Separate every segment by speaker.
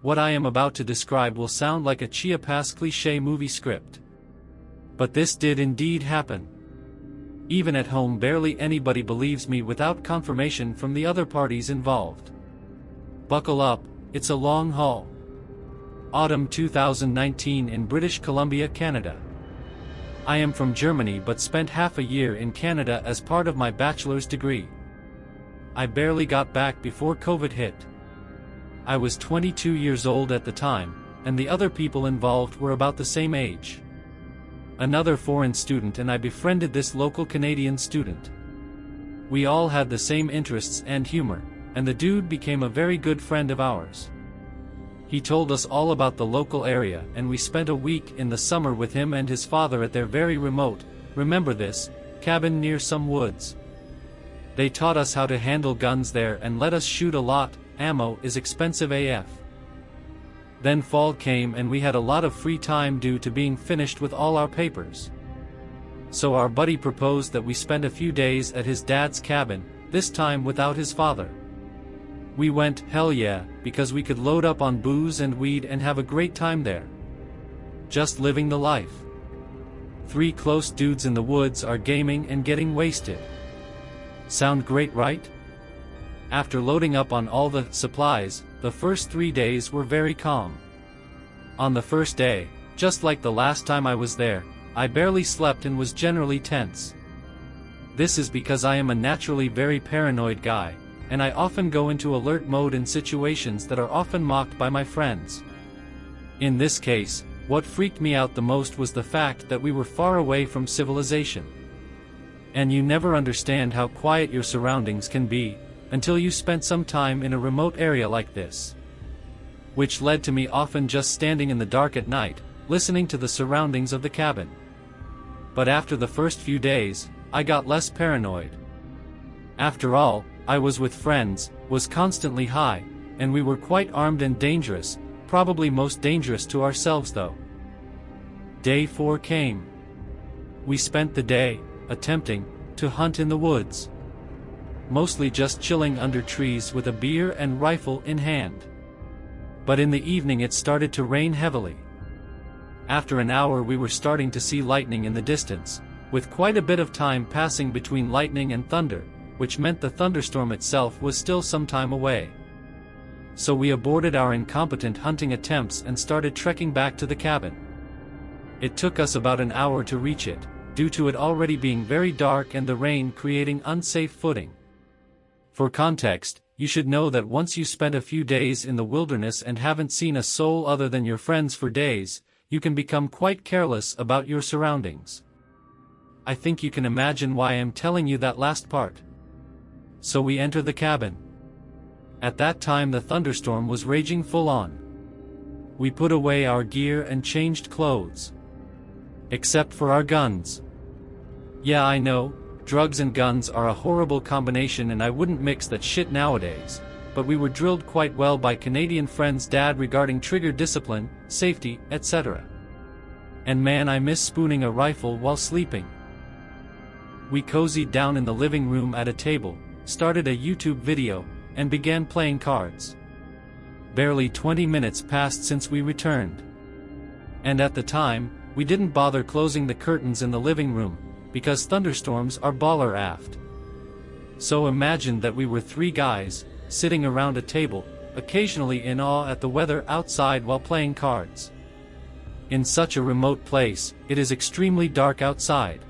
Speaker 1: What I am about to describe will sound like a Chiapas cliché movie script. But this did indeed happen. Even at home barely anybody believes me without confirmation from the other parties involved. Buckle up, it's a long haul. Autumn 2019 in British Columbia, Canada. I am from Germany but spent half a year in Canada as part of my bachelor's degree. I barely got back before COVID hit. I was 22 years old at the time, and the other people involved were about the same age. Another foreign student and I befriended this local Canadian student. We all had the same interests and humor, and the dude became a very good friend of ours. He told us all about the local area and we spent a week in the summer with him and his father at their very remote, remember this, cabin near some woods. They taught us how to handle guns there and let us shoot a lot. Ammo is expensive AF. Then fall came and we had a lot of free time due to being finished with all our papers. So our buddy proposed that we spend a few days at his dad's cabin, this time without his father. We went, hell yeah, because we could load up on booze and weed and have a great time there. Just living the life. 3 close dudes in the woods are gaming and getting wasted. Sound great, right? After loading up on all the supplies, the first 3 days were very calm. On the first day, just like the last time I was there, I barely slept and was generally tense. This is because I am a naturally very paranoid guy, and I often go into alert mode in situations that are often mocked by my friends. In this case, what freaked me out the most was the fact that we were far away from civilization. And you never understand how quiet your surroundings can be, until you spent some time in a remote area like this. Which led to me often just standing in the dark at night, listening to the surroundings of the cabin. But after the first few days, I got less paranoid. After all, I was with friends, was constantly high, and we were quite armed and dangerous, probably most dangerous to ourselves though. Day 4 came. We spent the day, attempting, to hunt in the woods. Mostly just chilling under trees with a beer and rifle in hand. But in the evening it started to rain heavily. After an hour we were starting to see lightning in the distance, with quite a bit of time passing between lightning and thunder, which meant the thunderstorm itself was still some time away. So we aborted our incompetent hunting attempts and started trekking back to the cabin. It took us about an hour to reach it, due to it already being very dark and the rain creating unsafe footing. For context, you should know that once you spend a few days in the wilderness and haven't seen a soul other than your friends for days, you can become quite careless about your surroundings. I think you can imagine why I am telling you that last part. So we enter the cabin. At that time the thunderstorm was raging full on. We put away our gear and changed clothes. Except for our guns. Yeah, I know, drugs and guns are a horrible combination and I wouldn't mix that shit nowadays, but we were drilled quite well by Canadian friend's dad regarding trigger discipline, safety, etc. And man, I miss spooning a rifle while sleeping. We cozied down in the living room at a table, started a YouTube video, and began playing cards. Barely 20 minutes passed since we returned. And at the time, we didn't bother closing the curtains in the living room, because thunderstorms are baller aft. So imagine that we were 3 guys, sitting around a table, occasionally in awe at the weather outside while playing cards. In such a remote place, it is extremely dark outside.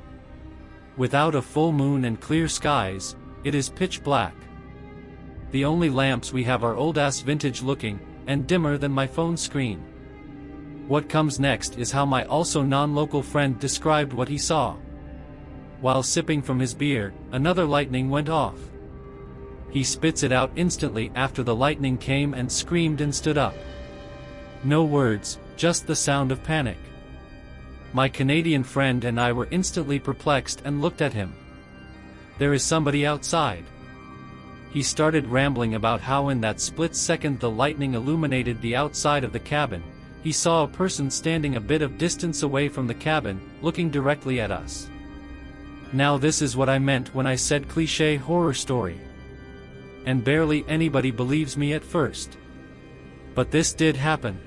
Speaker 1: Without a full moon and clear skies, it is pitch black. The only lamps we have are old-ass vintage looking, and dimmer than my phone screen. What comes next is how my also non-local friend described what he saw. While sipping from his beer, another lightning went off. He spits it out instantly after the lightning came and screamed and stood up. No words, just the sound of panic. My Canadian friend and I were instantly perplexed and looked at him. There is somebody outside. He started rambling about how in that split second the lightning illuminated the outside of the cabin. He saw a person standing a bit of distance away from the cabin, looking directly at us. Now this is what I meant when I said cliché horror story. And barely anybody believes me at first. But this did happen.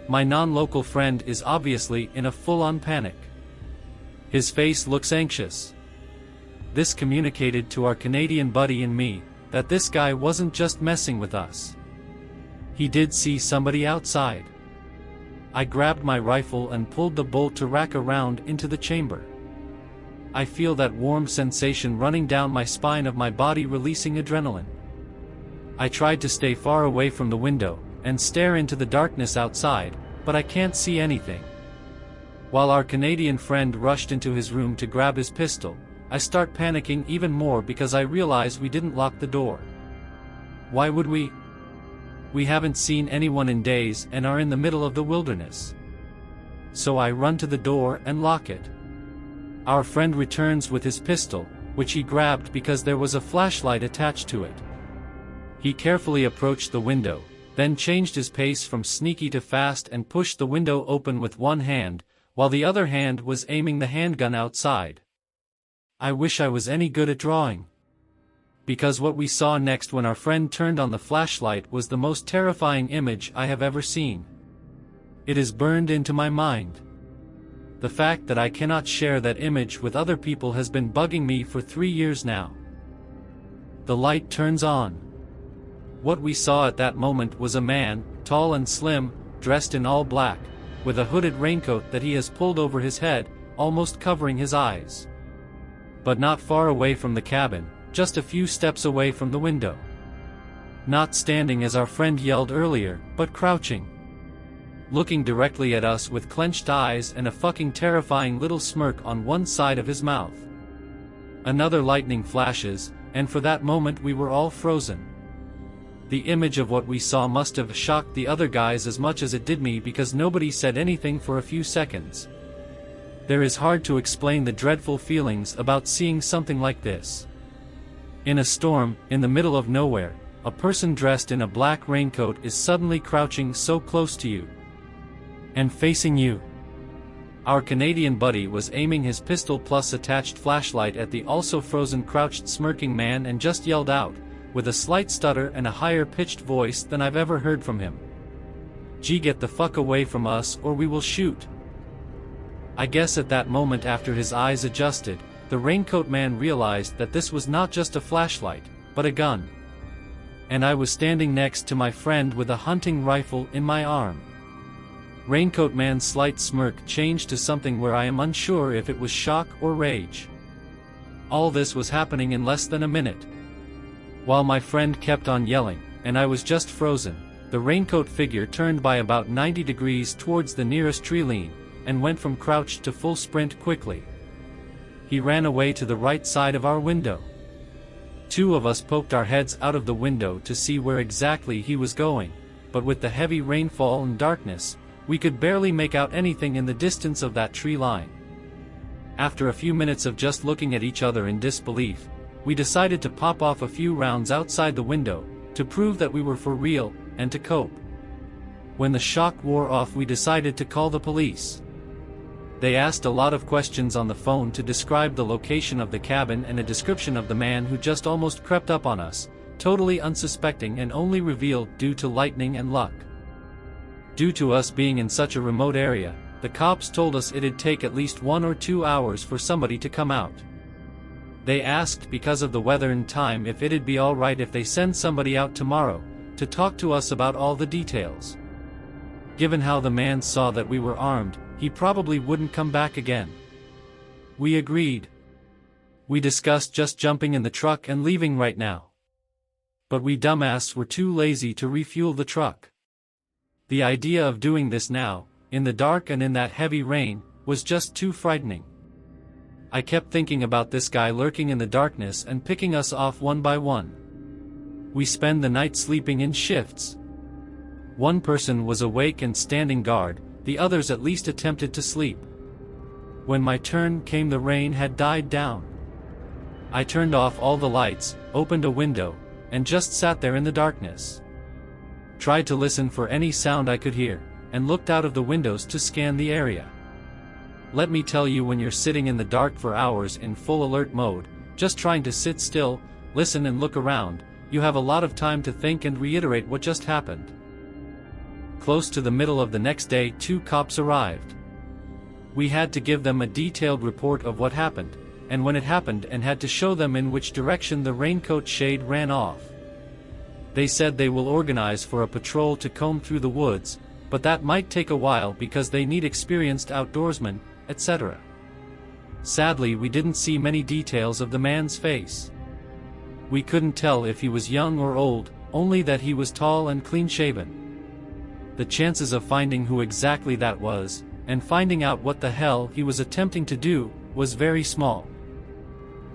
Speaker 1: My non-local friend is obviously in a full-on panic. His face looks anxious. This communicated to our Canadian buddy and me that this guy wasn't just messing with us. He did see somebody outside. I grabbed my rifle and pulled the bolt to rack around into the chamber. I feel that warm sensation running down my spine of my body releasing adrenaline. I tried to stay far away from the window and stare into the darkness outside, but I can't see anything. While our Canadian friend rushed into his room to grab his pistol, I start panicking even more because I realize we didn't lock the door. Why would we? We haven't seen anyone in days and are in the middle of the wilderness. So I run to the door and lock it. Our friend returns with his pistol, which he grabbed because there was a flashlight attached to it. He carefully approached the window, then changed his pace from sneaky to fast and pushed the window open with one hand, while the other hand was aiming the handgun outside. I wish I was any good at drawing. Because what we saw next when our friend turned on the flashlight was the most terrifying image I have ever seen. It is burned into my mind. The fact that I cannot share that image with other people has been bugging me for 3 years now. The light turns on. What we saw at that moment was a man, tall and slim, dressed in all black, with a hooded raincoat that he has pulled over his head, almost covering his eyes. But not far away from the cabin, just a few steps away from the window. Not standing as our friend yelled earlier, but crouching. Looking directly at us with clenched eyes and a fucking terrifying little smirk on one side of his mouth. Another lightning flashes, and for that moment we were all frozen. The image of what we saw must have shocked the other guys as much as it did me because nobody said anything for a few seconds. There is hard to explain the dreadful feelings about seeing something like this. In a storm, in the middle of nowhere, a person dressed in a black raincoat is suddenly crouching so close to you. And facing you. Our Canadian buddy was aiming his pistol plus attached flashlight at the also frozen crouched smirking man and just yelled out, with a slight stutter and a higher pitched voice than I've ever heard from him. "Gee, get the fuck away from us or we will shoot." I guess at that moment after his eyes adjusted, the Raincoat Man realized that this was not just a flashlight, but a gun. And I was standing next to my friend with a hunting rifle in my arm. Raincoat Man's slight smirk changed to something where I am unsure if it was shock or rage. All this was happening in less than a minute. While my friend kept on yelling, and I was just frozen, the raincoat figure turned by about 90 degrees towards the nearest tree line, and went from crouched to full sprint quickly. He ran away to the right side of our window. Two of us poked our heads out of the window to see where exactly he was going, but with the heavy rainfall and darkness, we could barely make out anything in the distance of that tree line. After a few minutes of just looking at each other in disbelief, we decided to pop off a few rounds outside the window, to prove that we were for real, and to cope. When the shock wore off, we decided to call the police. They asked a lot of questions on the phone to describe the location of the cabin and a description of the man who just almost crept up on us, totally unsuspecting and only revealed due to lightning and luck. Due to us being in such a remote area, the cops told us it'd take at least 1 or 2 hours for somebody to come out. They asked because of the weather and time if it'd be alright if they send somebody out tomorrow, to talk to us about all the details. Given how the man saw that we were armed, he probably wouldn't come back again. We agreed. We discussed just jumping in the truck and leaving right now. But we dumbasses were too lazy to refuel the truck. The idea of doing this now, in the dark and in that heavy rain, was just too frightening. I kept thinking about this guy lurking in the darkness and picking us off one by one. We spend the night sleeping in shifts. One person was awake and standing guard, the others at least attempted to sleep. When my turn came, the rain had died down. I turned off all the lights, opened a window, and just sat there in the darkness. Tried to listen for any sound I could hear, and looked out of the windows to scan the area. Let me tell you, when you're sitting in the dark for hours in full alert mode, just trying to sit still, listen and look around, you have a lot of time to think and reiterate what just happened. close to the middle of the next day 2 cops arrived. We had to give them a detailed report of what happened, and when it happened, and had to show them in which direction the raincoat shade ran off. They said they will organize for a patrol to comb through the woods, but that might take a while because they need experienced outdoorsmen, etc. Sadly, we didn't see many details of the man's face. We couldn't tell if he was young or old, only that he was tall and clean-shaven. The chances of finding who exactly that was, and finding out what the hell he was attempting to do, was very small.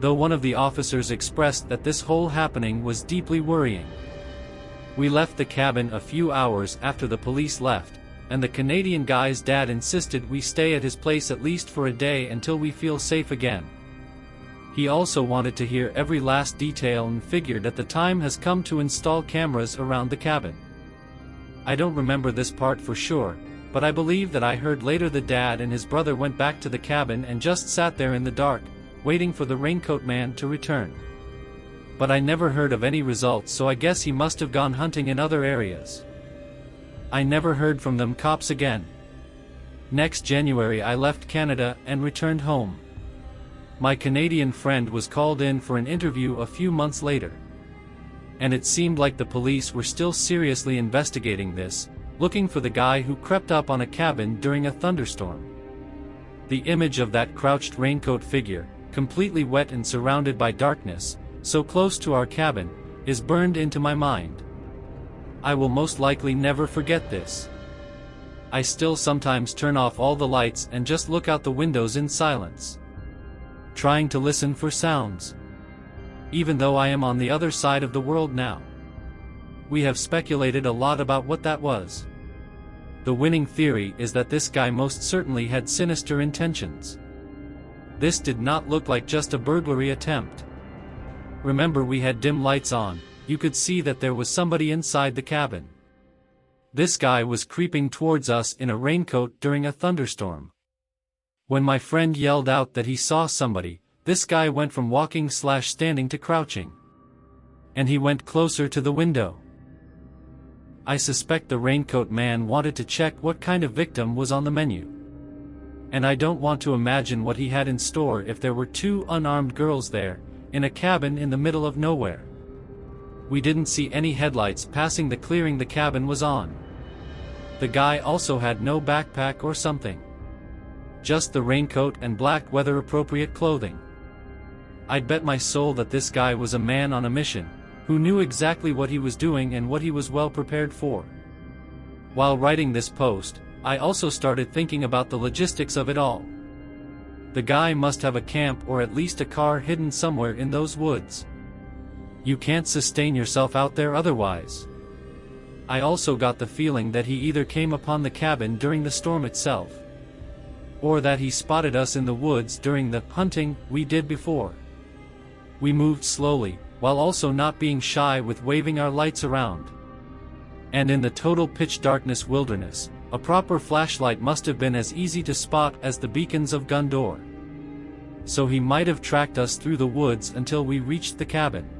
Speaker 1: Though one of the officers expressed that this whole happening was deeply worrying. We left the cabin a few hours after the police left, and the Canadian guy's dad insisted we stay at his place at least for a day until we feel safe again. He also wanted to hear every last detail and figured that the time has come to install cameras around the cabin. I don't remember this part for sure, but I believe that I heard later the dad and his brother went back to the cabin and just sat there in the dark, waiting for the Raincoat Man to return. But I never heard of any results, so I guess he must have gone hunting in other areas. I never heard from them cops again. Next January I left Canada and returned home. My Canadian friend was called in for an interview a few months later. And it seemed like the police were still seriously investigating this, looking for the guy who crept up on a cabin during a thunderstorm. The image of that crouched raincoat figure, completely wet and surrounded by darkness, so close to our cabin, is burned into my mind. I will most likely never forget this. I still sometimes turn off all the lights and just look out the windows in silence, trying to listen for sounds. Even though I am on the other side of the world now. We have speculated a lot about what that was. The winning theory is that this guy most certainly had sinister intentions. This did not look like just a burglary attempt. Remember, we had dim lights on, you could see that there was somebody inside the cabin. This guy was creeping towards us in a raincoat during a thunderstorm. When my friend yelled out that he saw somebody, this guy went from walking/standing to crouching. And he went closer to the window. I suspect the Raincoat Man wanted to check what kind of victim was on the menu. And I don't want to imagine what he had in store if there were 2 unarmed girls there, in a cabin in the middle of nowhere. We didn't see any headlights passing the clearing the cabin was on. The guy also had no backpack or something. Just the raincoat and black weather-appropriate clothing. I'd bet my soul that this guy was a man on a mission, who knew exactly what he was doing and what he was well prepared for. While writing this post, I also started thinking about the logistics of it all. The guy must have a camp or at least a car hidden somewhere in those woods. You can't sustain yourself out there otherwise. I also got the feeling that he either came upon the cabin during the storm itself, or that he spotted us in the woods during the hunting we did before. We moved slowly, while also not being shy with waving our lights around. And in the total pitch darkness wilderness, a proper flashlight must have been as easy to spot as the beacons of Gondor. So he might have tracked us through the woods until we reached the cabin.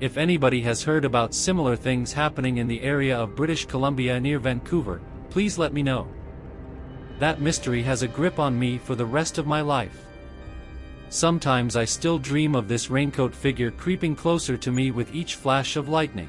Speaker 1: If anybody has heard about similar things happening in the area of British Columbia near Vancouver, please let me know. That mystery has a grip on me for the rest of my life. Sometimes I still dream of this raincoat figure creeping closer to me with each flash of lightning.